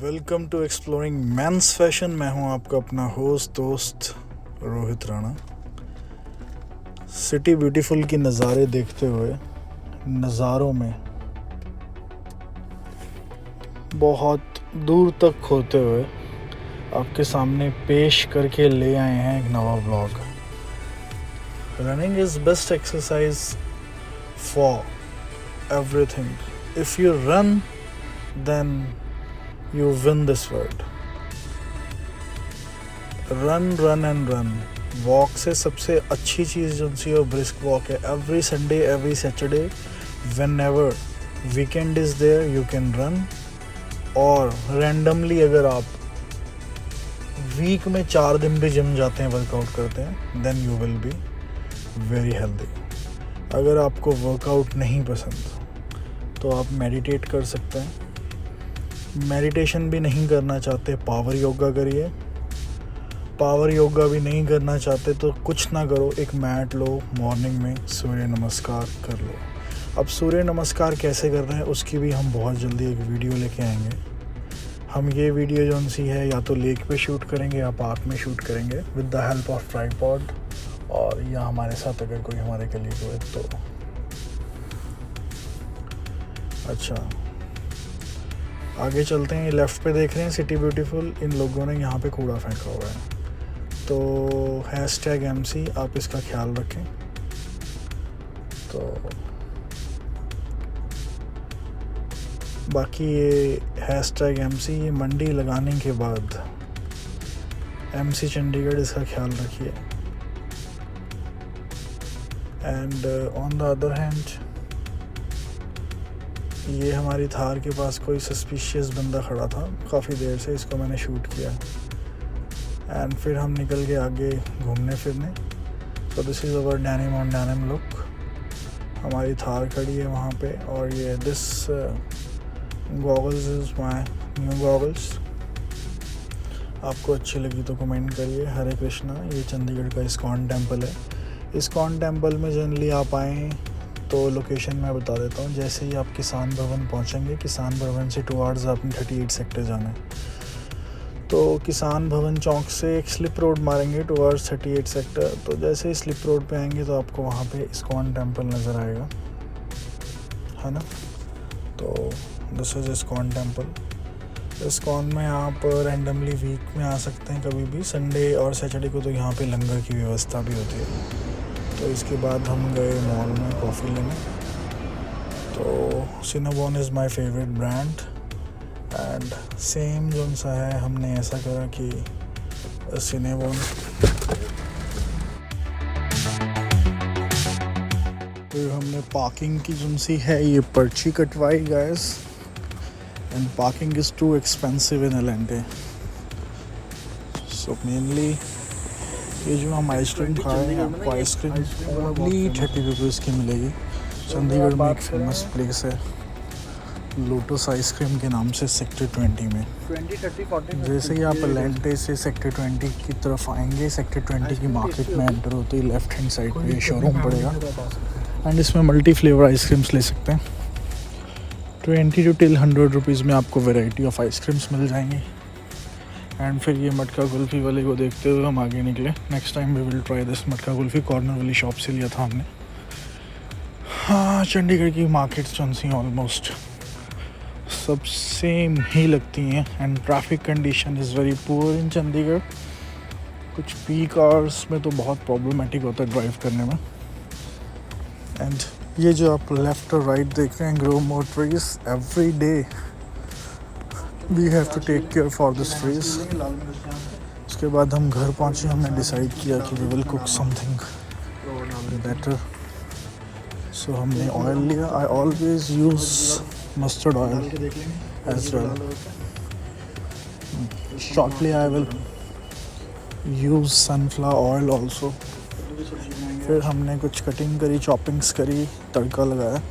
Welcome to exploring men's fashion. मैं हूं आपका अपना होस्ट दोस्त रोहित राणा। सिटी ब्यूटीफुल की नज़ारे देखते हुए नज़ारों में बहुत दूर तक खोते हुए आपके सामने पेश करके ले आए हैं एक नवा vlog. Running is best exercise for everything. If you run then you win this world. Run and run. Walk से सबसे अच्छी चीज़ जो सी है ब्रिस्क वॉक है। Every Sunday every Saturday whenever weekend is there you can run. और randomly अगर आप वीक में 4 दिन भी जिम जाते हैं, वर्कआउट करते हैं, then you will be very healthy. अगर आपको वर्कआउट नहीं पसंद तो आप मेडिटेट कर सकते हैं। मेडिटेशन भी नहीं करना चाहते, पावर योगा करिए। पावर योगा भी नहीं करना चाहते तो कुछ ना करो, एक मैट लो, मॉर्निंग में सूर्य नमस्कार कर लो। अब सूर्य नमस्कार कैसे करते हैं उसकी भी हम बहुत जल्दी एक वीडियो लेके आएंगे। हम ये वीडियो जो सी है या तो लेक पे शूट करेंगे या पार्क में शूट करेंगे with the help of tripod, और या हमारे साथ अगर कोई हमारे कलीग हुए तो। अच्छा, आगे चलते हैं। लेफ़्ट पे देख रहे हैं सिटी ब्यूटीफुल। इन लोगों ने यहाँ पे कूड़ा फेंका हुआ है, तो #MC आप इसका ख्याल रखें। तो बाकी ये #MC ये मंडी लगाने के बाद MC चंडीगढ़ इसका ख्याल रखिए। And on the other hand ये हमारी थार के पास कोई सस्पिशियस बंदा खड़ा था काफ़ी देर से, इसको मैंने शूट किया। एंड फिर हम निकल गए आगे घूमने फिरने। तो this is our denim on denim look. हमारी थार खड़ी है वहाँ पे, और ये this goggles is my new goggles. आपको अच्छी लगी तो कमेंट करिए। हरे कृष्णा। ये चंडीगढ़ का इस्कॉन टेम्पल है। इस्कॉन टेम्पल में जनरली आप आएँ तो लोकेशन मैं बता देता हूँ। जैसे ही आप किसान भवन पहुँचेंगे, किसान भवन से टुवार्ड्स आपने 38 सेक्टर जाना है। तो किसान भवन चौक से एक स्लिप रोड मारेंगे टुवार्ड्स 38 सेक्टर। तो जैसे ही स्लिप रोड पे आएंगे तो आपको वहाँ पे इस्कॉन टेम्पल नज़र आएगा, है ना। तो this is ISKCON temple. ISKCON में आप रैंडमली वीक में आ सकते हैं कभी भी। संडे और सैटरडे को तो यहाँ पे लंगर की व्यवस्था भी होती है। तो इसके बाद हम गए मॉल में कॉफ़ी लेने। तो Cinnabon is my favourite brand. And same जो सा है, हमने ऐसा करा कि सिनेबॉन फिर हमने पार्किंग की जो सी है ये पर्ची कटवाई guys. And parking is too expensive in Atlanta. So mainly ये जो हम आइसक्रीम खा रहे हैं, आपको आइसक्रीम ओनली 30 रुपीज़ की मिलेगी। चंडीगढ़ में एक फेमस प्लेस है लोटस आइसक्रीम के नाम से, सेक्टर 20 में। 20-30-40 जैसे ही आप एलेंटे से सेक्टर 20 की तरफ आएंगे, सेक्टर 20 की मार्केट में एंटर होते ही लेफ्ट हैंड साइड पे शोरूम पड़ेगा। एंड इसमें मल्टी फ्लेवर आइसक्रीम्स ले सकते हैं। 20 to 100 रुपीज़ में आपको वैरायटी ऑफ आइसक्रीम्स मिल जाएंगी। एंड फिर ये मटका कुल्फ़ी वाले को देखते हुए हम आगे निकले। Next time we will try this matka kulfi. Corner वाली शॉप से लिया था हमने। हाँ, चंडीगढ़ की मार्केट्स जो सी ऑलमोस्ट सब सेम ही लगती हैं। And traffic condition is very poor in Chandigarh. कुछ पीक आवर्स में तो बहुत प्रॉब्लमेटिक होता है ड्राइव करने में। एंड ये जो आप लेफ़्ट और राइट देख रहे हैं, grow more trees every day we have to take care for this trees. उसके बाद हम घर पहुँचे, हमने डिसाइड किया कि we will cook something better. So हमने ऑयल लिया। I always use mustard oil as well. Shortly I will use sunflower oil also. फिर हमने कुछ कटिंग करी, चॉपिंग्स करी, तड़का लगाया।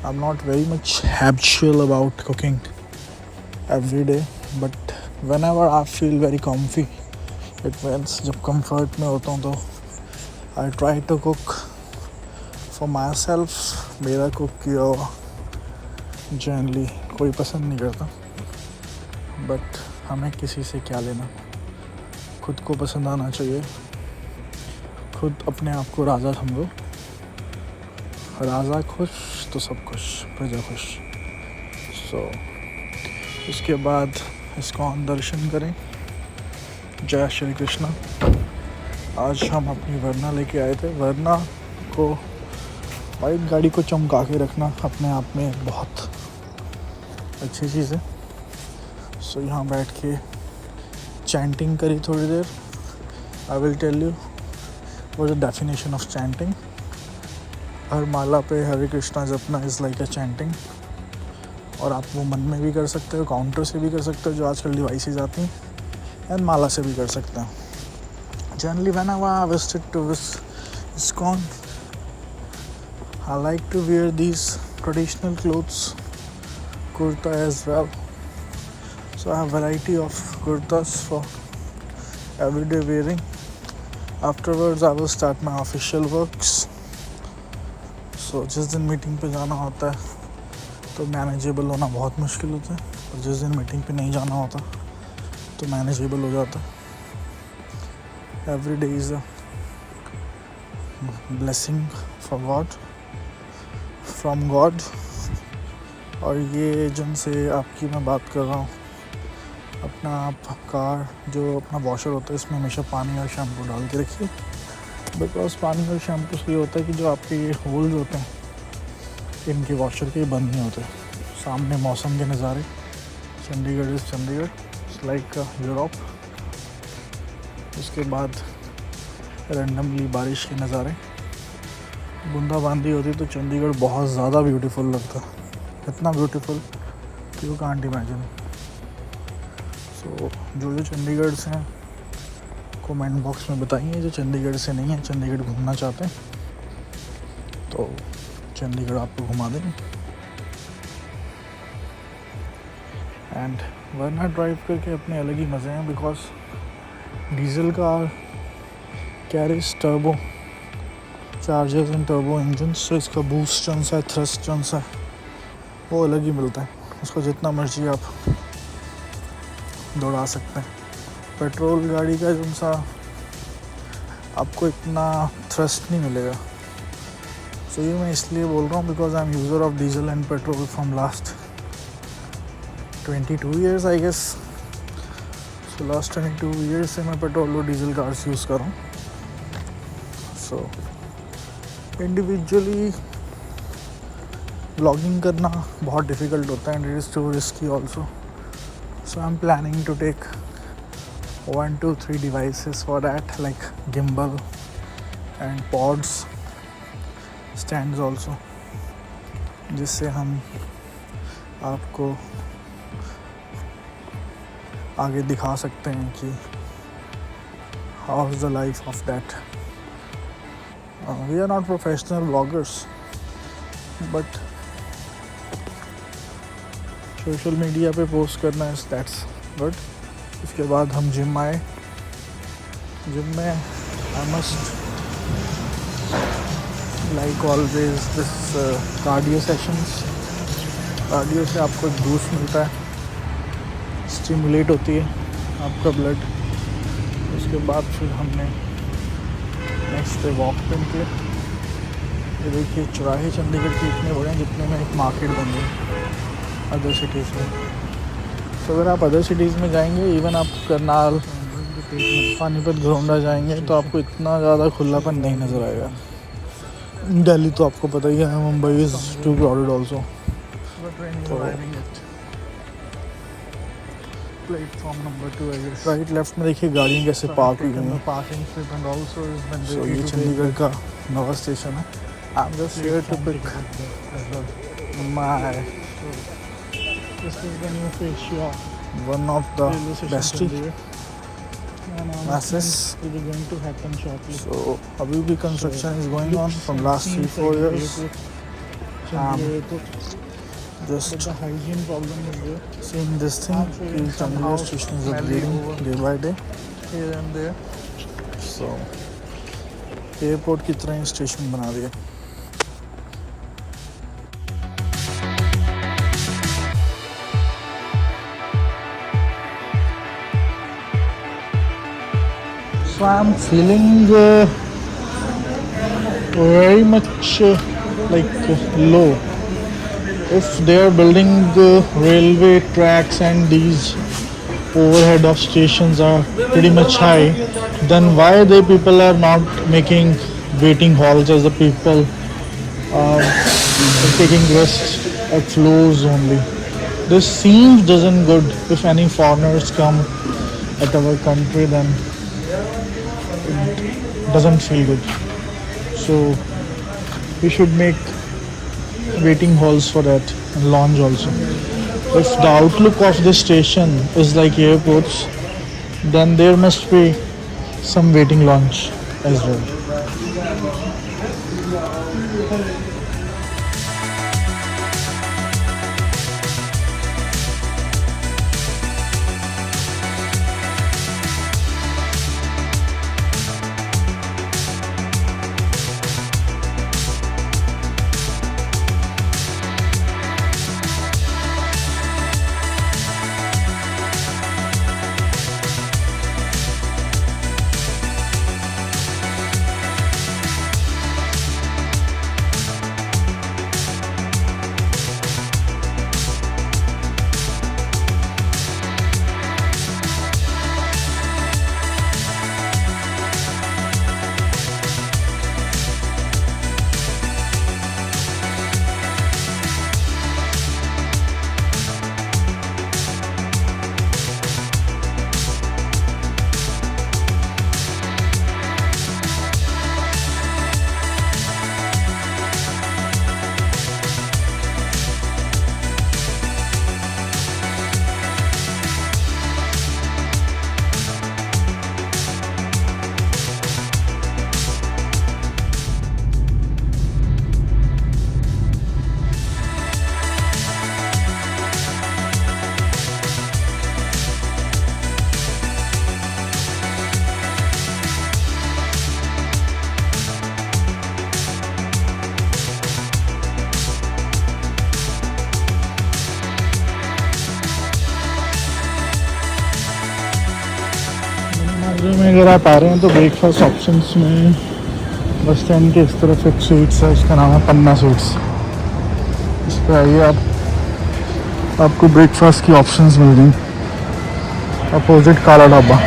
I am not very much habitual about cooking every day, but whenever I feel very comfy, it means जब comfort में होता हूँ तो I try to cook for myself। मेरा कुक किया जनरली कोई पसंद नहीं करता, बट हमें किसी से क्या लेना, खुद को पसंद आना चाहिए, खुद अपने आप को राजा समझो, राजा खुश तो सब खुश, प्रजा खुश। सो उसके बाद इस्कॉन दर्शन करें। जय श्री कृष्णा। आज हम अपनी वरना लेके आए थे। वरना को, बाइक गाड़ी को चमका के रखना अपने आप में एक बहुत अच्छी चीज़ है। सो यहाँ बैठ के चैंटिंग करी थोड़ी देर। I will tell you what the definition of chanting. हर माला पे हरे कृष्णा जपना इज़ लाइक अ चैंटिंग। और आप वो मन में भी कर सकते हो, काउंटर से भी कर सकते हो जो आजकल डिवाइसेज आती हैं, एंड माला से भी कर सकते हो। Generally whenever I visited to ISKCON, I like to wear these traditional clothes, kurta as well. So I have variety of kurtas for everyday wearing. Afterwards I will start my official works. So जिस दिन meeting पे जाना होता है तो manageable होना बहुत मुश्किल होता है, और जिस दिन मीटिंग पे नहीं जाना होता तो मैनेजेबल हो जाता है। Every day is a blessing for God, from God. और ये जिनसे आपकी मैं बात कर रहा हूँ, अपना आप कार जो अपना वॉशर होता है इसमें हमेशा पानी और शैम्पू डाल के रखिए। बिकॉज पानी और शैम्पू से ये होता है कि जो आपके ये होल्स होते हैं इनके वॉशर के बंद नहीं होते। सामने मौसम के नज़ारे, Chandigarh is Chandigarh, it's like Europe. उसके बाद रैंडमली बारिश के नज़ारे, बूंदाबांदी होती तो चंडीगढ़ बहुत ज़्यादा ब्यूटीफुल लगता, इतना ब्यूटीफुल कि यू कांट इमेजिन। सो जो चंडीगढ़ से हैं कमेंट बॉक्स में बताइए, जो चंडीगढ़ से नहीं है, चंडीगढ़ घूमना चाहते हैं तो चंडीगढ़ आपको घुमा देंगे। एंड वरना ड्राइव करके अपने अलग ही मज़े हैं। Because diesel car carries turbo chargers and turbo engine, तो इसका बूस्ट जौन सा है, थ्रस्ट जौन सा है, वो अलग ही मिलता है। उसको जितना मर्जी आप दौड़ा सकते हैं। पेट्रोल गाड़ी का जौन सा आपको इतना थ्रस्ट नहीं मिलेगा। सो ये मैं इसलिए बोल रहा हूँ because I am user of diesel and petrol from last 22 years I guess. So last 22 years से मैं पेट्रोल और डीजल कार्स यूज़ कर रहा हूँ। सो इंडिविजुअली व्लॉगिंग करना बहुत डिफ़िकल्ट होता है, and it is too risky also. So I am planning to take 1 to 3 devices for that, like gimbal and pods, stands also, जिससे हम आपको आगे दिखा सकते हैं कि how is the life of that. We are not professional bloggers but social media पे post करना इज दैट्स गुड। इसके बाद हम जिम आए। जिम में I must like always this cardio sessions. Cardio से आपको एक बूस्ट मिलता है, स्टिमुलेट होती है आपका ब्लड। उसके बाद फिर हमने नेक्स्ट डे वॉक पे निकले। ये देखिए चौराहे चंडीगढ़ के इतने बड़े हैं जितने में एक मार्केट बन गई अदर सिटीज़ में। तो अगर आप अदर सिटीज़ में जाएंगे, इवन आप करनाल, पानीपत, घरौंडा जाएंगे तो आपको इतना ज़्यादा खुलापन नहीं नज़र आएगा। दिल्ली तो आपको पता ही है, Mumbai is too crowded also. Platform number 2 है। राइट लेफ्ट में देखिए गाड़ियाँ कैसे पार्क हुई हैं। Parking slip and also so ये चंडीगढ़ का नवा स्टेशन है। I am just here to pick my this is the new face shop, one of the best masses is going to happen shortly. So अभी भी construction is going on from last 3-4 years. Just the hygiene problem is there. Seeing this thing, Chandigarh station is upgrading day by day here and there. So airport की तरह station बना दिया। So I'm feeling very much low. If they are building railway tracks and these overhead of stations are pretty much high, then why the people are not making waiting halls as the people are taking rest at floors only? This seems doesn't good. If any foreigners come at our country, then doesn't feel good. So we should make waiting halls for that and lounge also. If the outlook of the station is like airports, then there must be some waiting lounge as well. में अगर आप आ रहे हैं तो breakfast options में bus stand के इस तरफ एक स्वीट्स है, इसका नाम है पन्ना स्वीट्स। इस पर आइए आप, आपको ब्रेकफास्ट की ऑप्शंस मिल जाएंगी। अपोजिट काला ढाबा।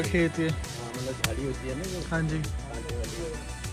खेत ये मतलब झाड़ी होती है ना जो हाँ जी। कांटे वाली।